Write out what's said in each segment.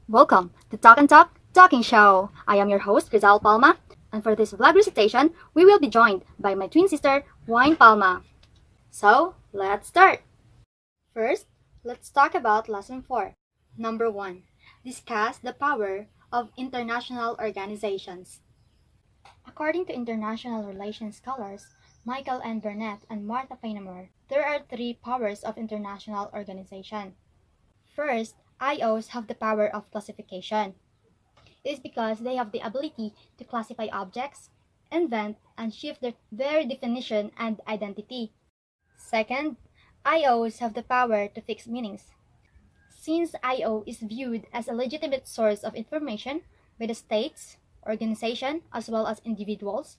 Welcome to Talk and Talk Talking Show. I am your host, Rizal Palma, and for this vlog recitation, we will be joined by my twin sister, Wine Palma. So, let's start. First, let's talk about Lesson 4. Number 1. Discuss the power of international organizations. According to international relations scholars Michael N. Burnett and Martha Fenimore, there are three powers of international organization. First, IOs have the power of classification. It is because they have the ability to classify objects, invent, and shift their very definition and identity. Second, IOs have the power to fix meanings. Since IO is viewed as a legitimate source of information by the states, organization, as well as individuals,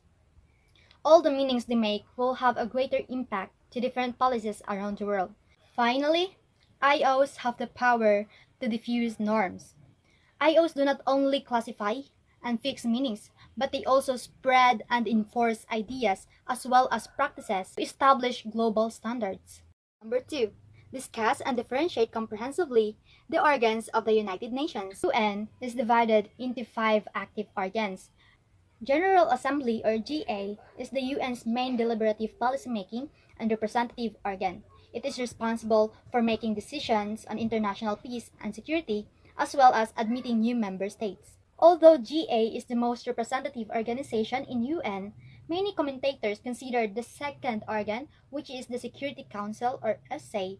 all the meanings they make will have a greater impact to different policies around the world. Finally, IOs have the power to diffuse norms. IOs do not only classify and fix meanings, but they also spread and enforce ideas as well as practices to establish global standards. Number 2. Discuss and differentiate comprehensively the organs of the United Nations. UN is divided into 5 active organs. General Assembly, or GA, is the UN's main deliberative policymaking and representative organ. It is responsible for making decisions on international peace and security, as well as admitting new member states. Although GA is the most representative organization in UN, many commentators consider the second organ, which is the Security Council, or SA,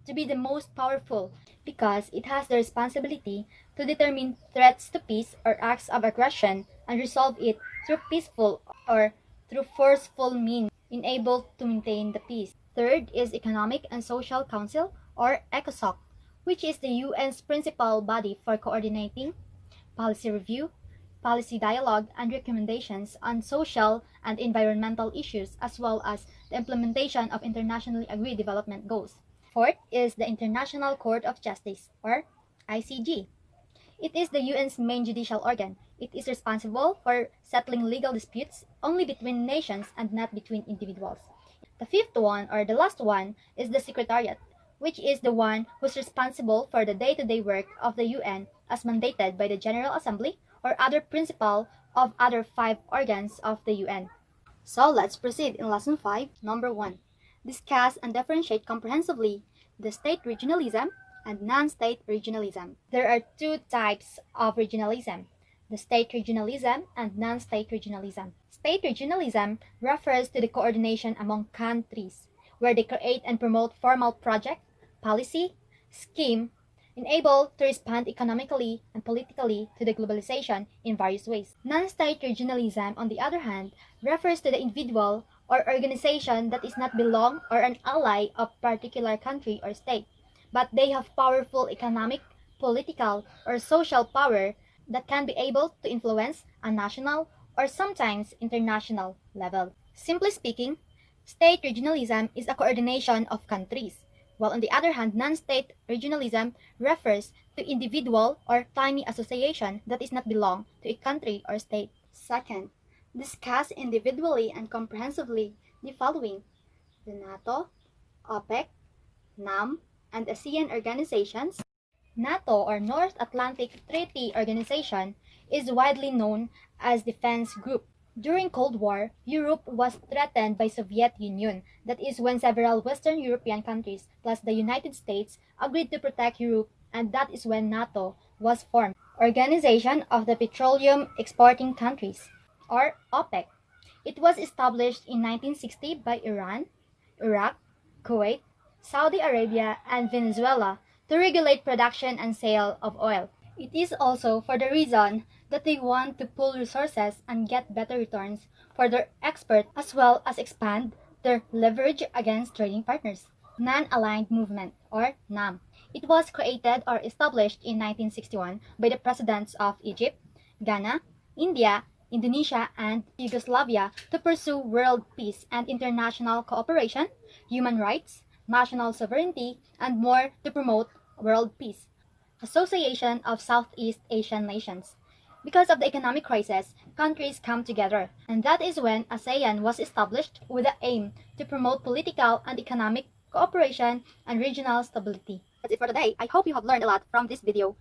to be the most powerful because it has the responsibility to determine threats to peace or acts of aggression and resolve it through peaceful or through forceful means enabled to maintain the peace. Third is Economic and Social Council, or ECOSOC, which is the UN's principal body for coordinating policy review, policy dialogue, and recommendations on social and environmental issues, as well as the implementation of internationally agreed development goals. Fourth is the International Court of Justice, or ICJ. It is the UN's main judicial organ. It is responsible for settling legal disputes only between nations and not between individuals. The fifth one, or the last one, is the Secretariat, which is the one who's responsible for the day-to-day work of the UN as mandated by the General Assembly or other principal of other 5 organs of the UN. So let's proceed in Lesson 5, Number 1. Discuss and differentiate comprehensively the state regionalism and non-state regionalism. There are 2 types of regionalism, the state regionalism and non-state regionalism. State regionalism refers to the coordination among countries, where they create and promote formal project, policy, scheme, enabled to respond economically and politically to the globalization in various ways. Non-state regionalism, on the other hand, refers to the individual or organization that is not belong or an ally of particular country or state, but they have powerful economic, political, or social power that can be able to influence a national or sometimes international level. Simply speaking, state regionalism is a coordination of countries, while on the other hand, non-state regionalism refers to individual or tiny association that is not belong to a country or state. Second, discuss individually and comprehensively the following: the NATO, OPEC, NAM, and ASEAN organizations. NATO, or North Atlantic Treaty Organization, is widely known as defense group. During Cold War, Europe was threatened by Soviet Union. That is when several Western European countries plus the United States agreed to protect Europe, and that is when NATO was formed. Organization of the Petroleum Exporting Countries, or OPEC. It was established in 1960 by Iran, Iraq, Kuwait, Saudi Arabia, and Venezuela to regulate production and sale of oil. It is also for the reason that they want to pool resources and get better returns for their exports, as well as expand their leverage against trading partners. Non-aligned movement, or NAM. It was created or established in 1961 by the presidents of Egypt, Ghana, India, Indonesia, and Yugoslavia to pursue world peace and international cooperation, human rights, national sovereignty, and more to promote world peace. Association of Southeast Asian Nations. Because of the economic crisis, countries come together, and that is when ASEAN was established with the aim to promote political and economic cooperation and regional stability. That's it for today. I hope you have learned a lot from this video.